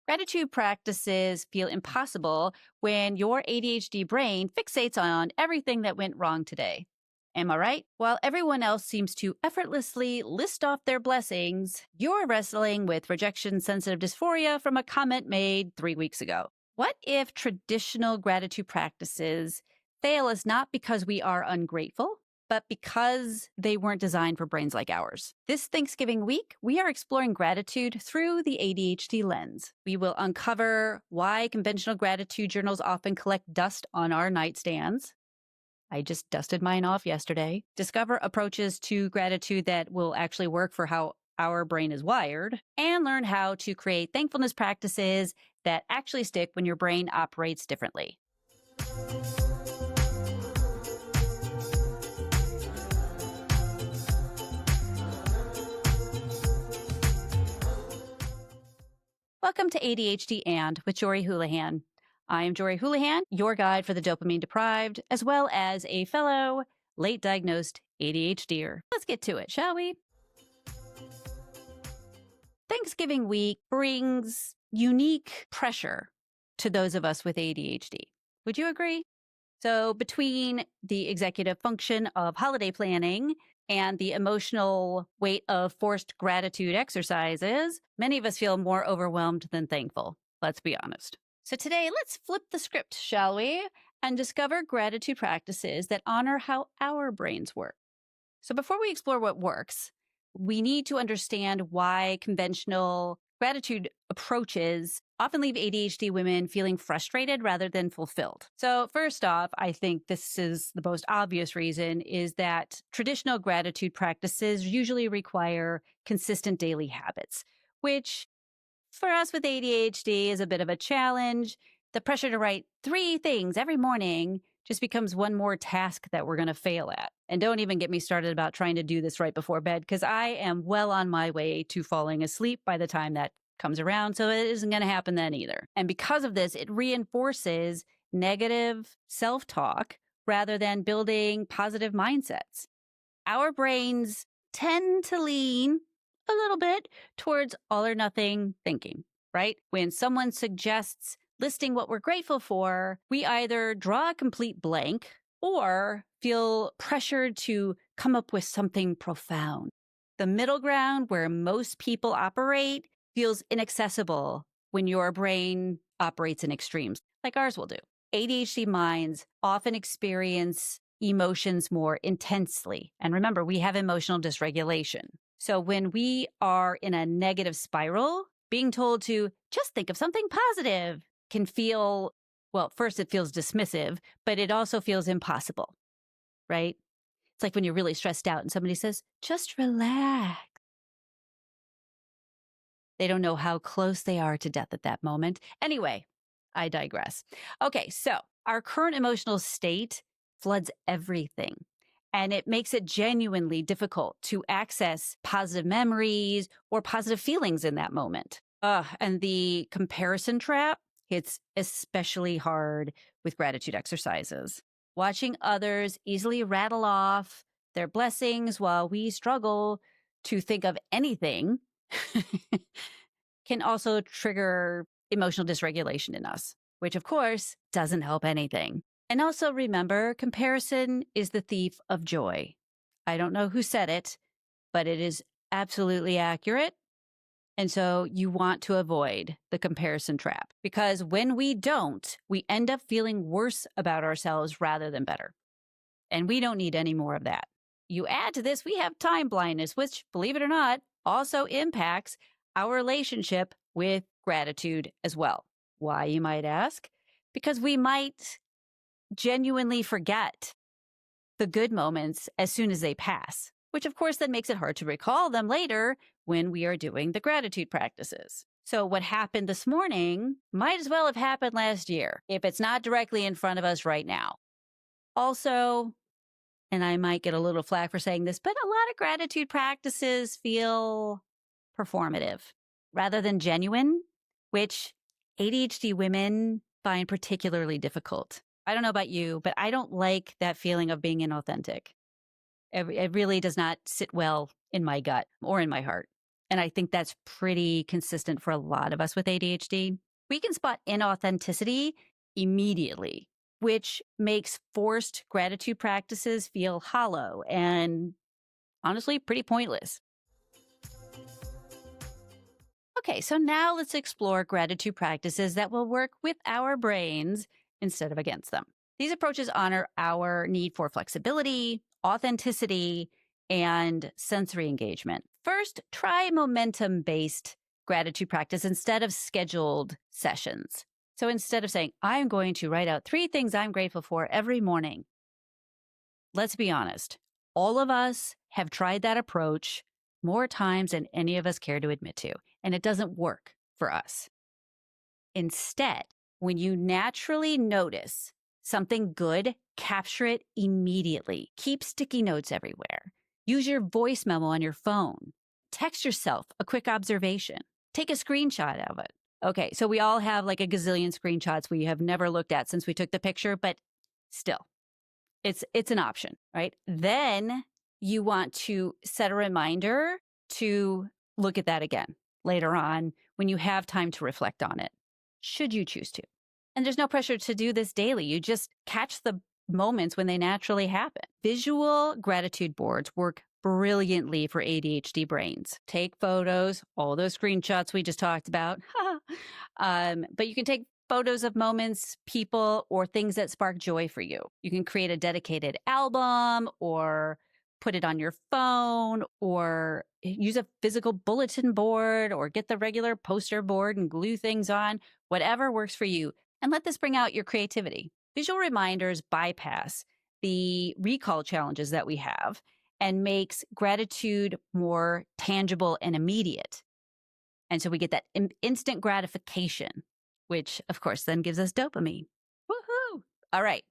Gratitude practices feel impossible when your ADHD brain fixates on everything that went wrong today. Am I right? While everyone else seems to effortlessly list off their blessings, you're wrestling with rejection sensitive dysphoria from a comment made 3 weeks ago. What if traditional gratitude practices fail us not because we are ungrateful, but because they weren't designed for brains like ours? This Thanksgiving week, we are exploring gratitude through the ADHD lens. We will uncover why conventional gratitude journals often collect dust on our nightstands. I just dusted mine off yesterday. Discover approaches to gratitude that will actually work for how our brain is wired, and learn how to create thankfulness practices that actually stick when your brain operates differently. Welcome to ADHD and with Jorie Houlihan. I am Jorie Houlihan, your guide for the dopamine deprived, as well as a fellow late diagnosed ADHDer. Let's get to it, shall we? Thanksgiving week brings unique pressure to those of us with ADHD. Would you agree? So between the executive function of holiday planning and the emotional weight of forced gratitude exercises, many of us feel more overwhelmed than thankful. Let's be honest. So today, let's flip the script, shall we? And discover gratitude practices that honor how our brains work. So before we explore what works, we need to understand why conventional gratitude approaches often leave ADHD women feeling frustrated rather than fulfilled. So first off, I think this is the most obvious reason is that traditional gratitude practices usually require consistent daily habits, which for us with ADHD is a bit of a challenge. The pressure to write 3 things every morning just becomes one more task that we're going to fail at. And don't even get me started about trying to do this right before bed, because I am well on my way to falling asleep by the time that comes around. So it isn't going to happen then either. And because of this, it reinforces negative self-talk rather than building positive mindsets. Our brains tend to lean a little bit towards all or nothing thinking, right? When someone suggests listing what we're grateful for, we either draw a complete blank or feel pressured to come up with something profound. The middle ground where most people operate feels inaccessible when your brain operates in extremes, like ours will do. ADHD minds often experience emotions more intensely. And remember, we have emotional dysregulation. So when we are in a negative spiral, being told to just think of something positive can feel, well, first it feels dismissive, but it also feels impossible, right? It's like when you're really stressed out and somebody says, just relax. They don't know how close they are to death at that moment. Anyway, I digress. Okay, so our current emotional state floods everything. And it makes it genuinely difficult to access positive memories or positive feelings in that moment. And the comparison trap hits especially hard with gratitude exercises. Watching others easily rattle off their blessings while we struggle to think of anything can also trigger emotional dysregulation in us, which of course doesn't help anything. And also remember, comparison is the thief of joy. I don't know who said it, but it is absolutely accurate. And so you want to avoid the comparison trap, because when we don't, we end up feeling worse about ourselves rather than better. And we don't need any more of that. You add to this, we have time blindness, which, believe it or not, also impacts our relationship with gratitude as well. Why, you might ask? Because we might genuinely forget the good moments as soon as they pass, which of course then makes it hard to recall them later when we are doing the gratitude practices. So what happened this morning might as well have happened last year if it's not directly in front of us right now. Also, and I might get a little flack for saying this, but a lot of gratitude practices feel performative rather than genuine, which ADHD women find particularly difficult. I don't know about you, but I don't like that feeling of being inauthentic. It really does not sit well in my gut or in my heart. And I think that's pretty consistent for a lot of us with ADHD. We can spot inauthenticity immediately, which makes forced gratitude practices feel hollow and honestly pretty pointless. Okay, so now let's explore gratitude practices that will work with our brains instead of against them. These approaches honor our need for flexibility, authenticity, and sensory engagement. First, try momentum based gratitude practice instead of scheduled sessions. So instead of saying, I'm going to write out 3 things I'm grateful for every morning, let's be honest, all of us have tried that approach more times than any of us care to admit to, and it doesn't work for us. Instead, when you naturally notice something good, capture it immediately. Keep sticky notes everywhere. Use your voice memo on your phone. Text yourself a quick observation. Take a screenshot of it. Okay, so we all have like a gazillion screenshots we have never looked at since we took the picture, but still, it's an option, right? Then you want to set a reminder to look at that again later on when you have time to reflect on it, should you choose to. And there's no pressure to do this daily. You just catch the moments when they naturally happen. Visual gratitude boards work brilliantly for ADHD brains. Take photos, all those screenshots we just talked about. But you can take photos of moments, people, or things that spark joy for you. You can create a dedicated album or put it on your phone or use a physical bulletin board or get the regular poster board and glue things on, whatever works for you. And let this bring out your creativity. Visual reminders bypass the recall challenges that we have and makes gratitude more tangible and immediate. And so we get that instant gratification, which of course then gives us dopamine. Woohoo! All right.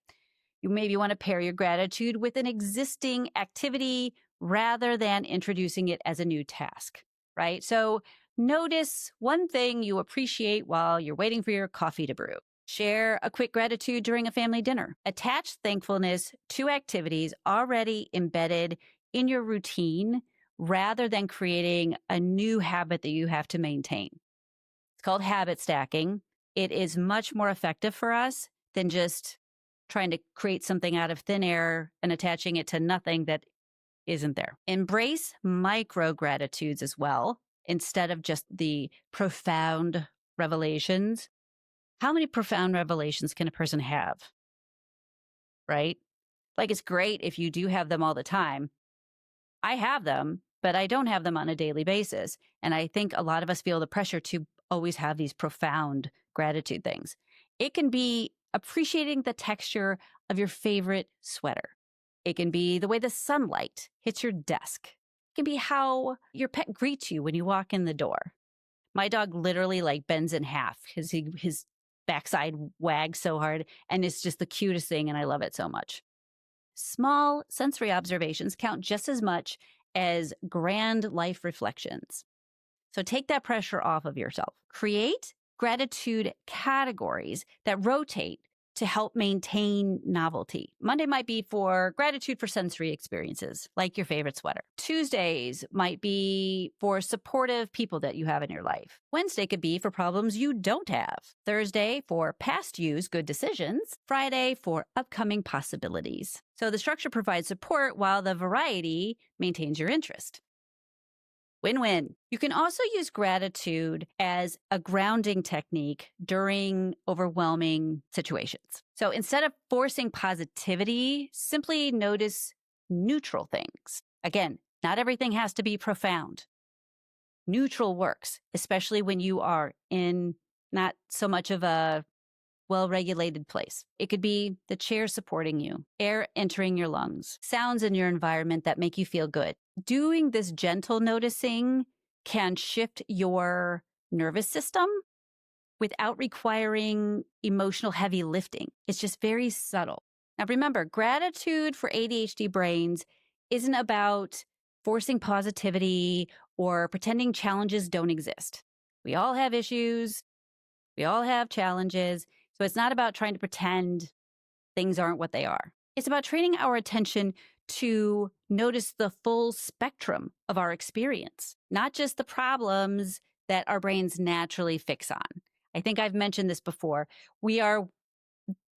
You maybe want to pair your gratitude with an existing activity rather than introducing it as a new task, right? So notice one thing you appreciate while you're waiting for your coffee to brew. Share a quick gratitude during a family dinner. Attach thankfulness to activities already embedded in your routine rather than creating a new habit that you have to maintain. It's called habit stacking. It is much more effective for us than just trying to create something out of thin air and attaching it to nothing that isn't there. Embrace micro gratitudes as well, instead of just the profound revelations. How many profound revelations can a person have? Right? Like, it's great if you do have them all the time. I have them, but I don't have them on a daily basis. And I think a lot of us feel the pressure to always have these profound gratitude things. It can be appreciating the texture of your favorite sweater. It can be the way the sunlight hits your desk. It can be how your pet greets you when you walk in the door. My dog literally like bends in half because his backside wags so hard, and it's just the cutest thing, and I love it so much. Small sensory observations count just as much as grand life reflections. So take that pressure off of yourself. Create gratitude categories that rotate to help maintain novelty. Monday might be for gratitude for sensory experiences, like your favorite sweater. Tuesdays might be for supportive people that you have in your life. Wednesday could be for problems you don't have. Thursday for past use, good decisions. Friday for upcoming possibilities. So the structure provides support while the variety maintains your interest. Win-win. You can also use gratitude as a grounding technique during overwhelming situations. So instead of forcing positivity, simply notice neutral things. Again, not everything has to be profound. Neutral works, especially when you are in not so much of a well-regulated place. It could be the chair supporting you, air entering your lungs, sounds in your environment that make you feel good. Doing this gentle noticing can shift your nervous system without requiring emotional heavy lifting. It's just very subtle. Now remember, gratitude for ADHD brains isn't about forcing positivity or pretending challenges don't exist. We all have issues. We all have challenges. So it's not about trying to pretend things aren't what they are. It's about training our attention to notice the full spectrum of our experience, not just the problems that our brains naturally fix on. I think I've mentioned this before. We are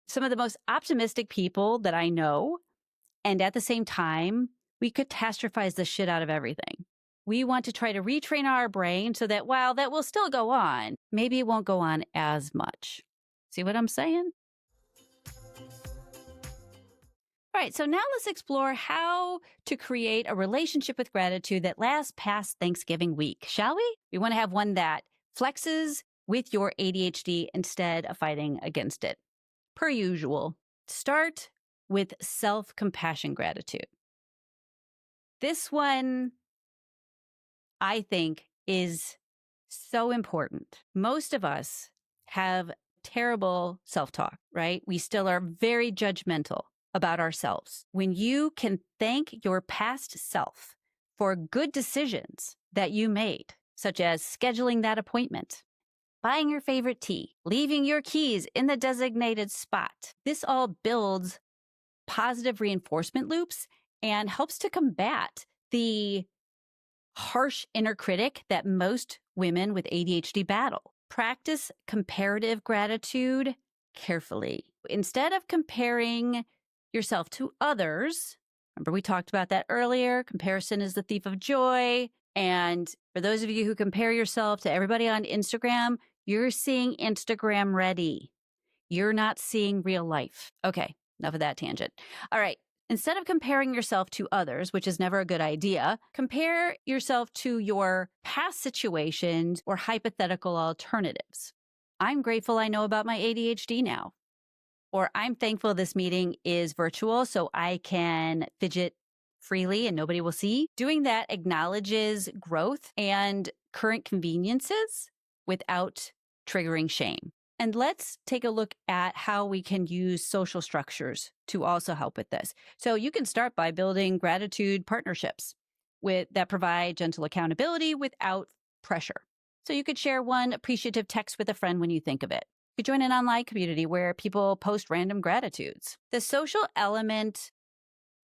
some of the most optimistic people that I know. And at the same time, we catastrophize the shit out of everything. We want to try to retrain our brain so that while that will still go on, maybe it won't go on as much. See what I'm saying? All right, so now let's explore how to create a relationship with gratitude that lasts past Thanksgiving week, shall we? We want to have one that flexes with your ADHD instead of fighting against it. Per usual, start with self-compassion gratitude. This one, I think, is so important. Most of us have terrible self-talk, right? We still are very judgmental about ourselves. When you can thank your past self for good decisions that you made, such as scheduling that appointment, buying your favorite tea, leaving your keys in the designated spot, this all builds positive reinforcement loops and helps to combat the harsh inner critic that most women with ADHD battle. Practice comparative gratitude carefully. Instead of comparing yourself to others, remember we talked about that earlier, comparison is the thief of joy. And for those of you who compare yourself to everybody on Instagram, you're seeing Instagram ready. You're not seeing real life. Okay, enough of that tangent. All right. Instead of comparing yourself to others, which is never a good idea, compare yourself to your past situations or hypothetical alternatives. I'm grateful I know about my ADHD now. Or I'm thankful this meeting is virtual so I can fidget freely and nobody will see. Doing that acknowledges growth and current conveniences without triggering shame. And let's take a look at how we can use social structures to also help with this. So you can start by building gratitude partnerships that provide gentle accountability without pressure. So you could share one appreciative text with a friend when you think of it. You could join an online community where people post random gratitudes. The social element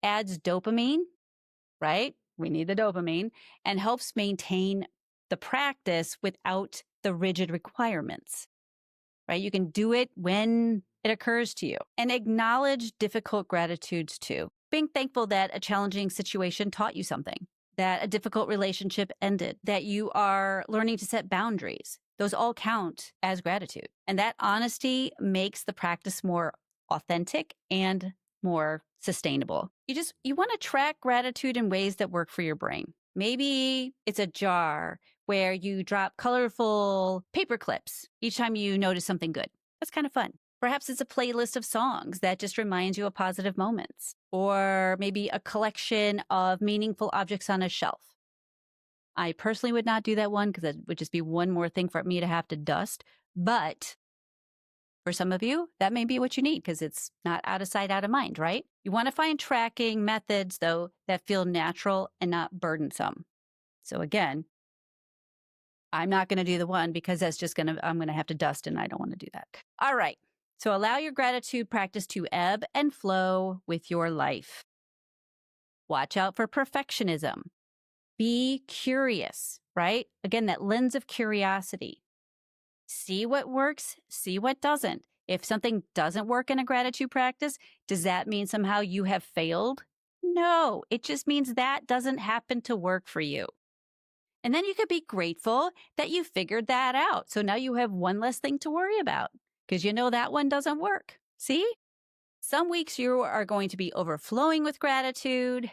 adds dopamine, right? We need the dopamine, and helps maintain the practice without the rigid requirements. Right? You can do it when it occurs to you and acknowledge difficult gratitudes too. Being thankful that a challenging situation taught you something, that a difficult relationship ended, that you are learning to set boundaries. Those all count as gratitude. And that honesty makes the practice more authentic and more sustainable. You want to track gratitude in ways that work for your brain. Maybe it's a jar where you drop colorful paper clips each time you notice something good. That's kind of fun. Perhaps it's a playlist of songs that just reminds you of positive moments, or maybe a collection of meaningful objects on a shelf. I personally would not do that one because it would just be one more thing for me to have to dust. But for some of you, that may be what you need because it's not out of sight, out of mind, right? You want to find tracking methods, though, that feel natural and not burdensome. So again, I'm not going to do the one because I'm going to have to dust and I don't want to do that. All right. So allow your gratitude practice to ebb and flow with your life. Watch out for perfectionism. Be curious, right? Again, that lens of curiosity. See what works, see what doesn't. If something doesn't work in a gratitude practice, does that mean somehow you have failed? No, it just means that doesn't happen to work for you. And then you could be grateful that you figured that out. So now you have one less thing to worry about because you know that one doesn't work. See? Some weeks you are going to be overflowing with gratitude,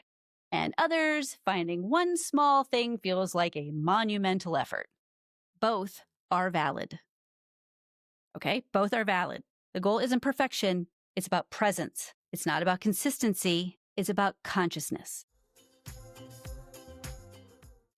and others finding one small thing feels like a monumental effort. Both are valid. Okay? Both are valid. The goal isn't perfection. It's about presence. It's not about consistency. It's about consciousness.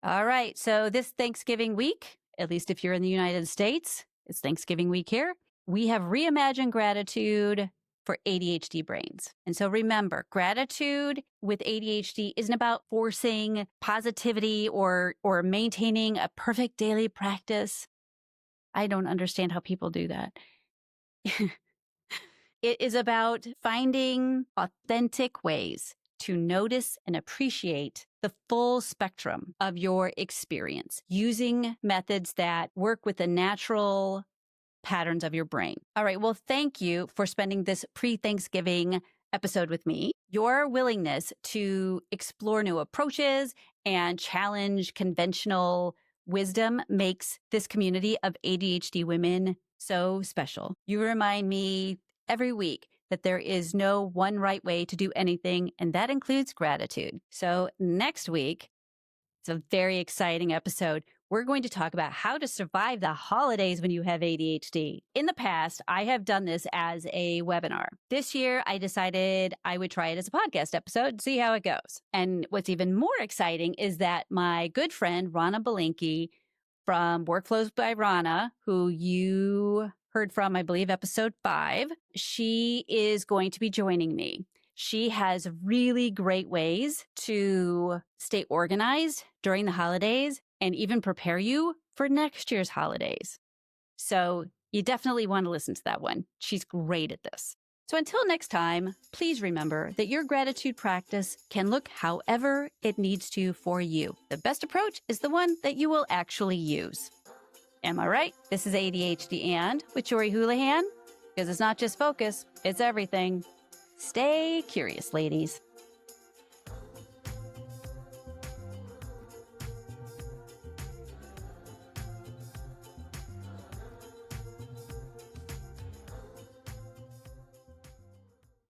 All right. So this Thanksgiving week, at least if you're in the United States, it's Thanksgiving week here. We have reimagined gratitude for ADHD brains. And so remember, gratitude with ADHD isn't about forcing positivity or maintaining a perfect daily practice. I don't understand how people do that. It is about finding authentic ways to notice and appreciate the full spectrum of your experience using methods that work with the natural patterns of your brain. All right. Well, thank you for spending this pre-Thanksgiving episode with me. Your willingness to explore new approaches and challenge conventional wisdom makes this community of ADHD women so special. You remind me every week that there is no one right way to do anything, and that includes gratitude. So next week, it's a very exciting episode. We're going to talk about how to survive the holidays when you have ADHD. In the past, I have done this as a webinar. This year, I decided I would try it as a podcast episode and see how it goes. And what's even more exciting is that my good friend, Rana Belinky from Workflows by Rana, who you heard from, I believe, episode 5, she is going to be joining me. She has really great ways to stay organized during the holidays and even prepare you for next year's holidays. So you definitely want to listen to that one. She's great at this. So until next time, please remember that your gratitude practice can look however it needs to for you. The best approach is the one that you will actually use. Am I right? This is ADHD and with Jorie Houlihan, because it's not just focus, it's everything. Stay curious, ladies.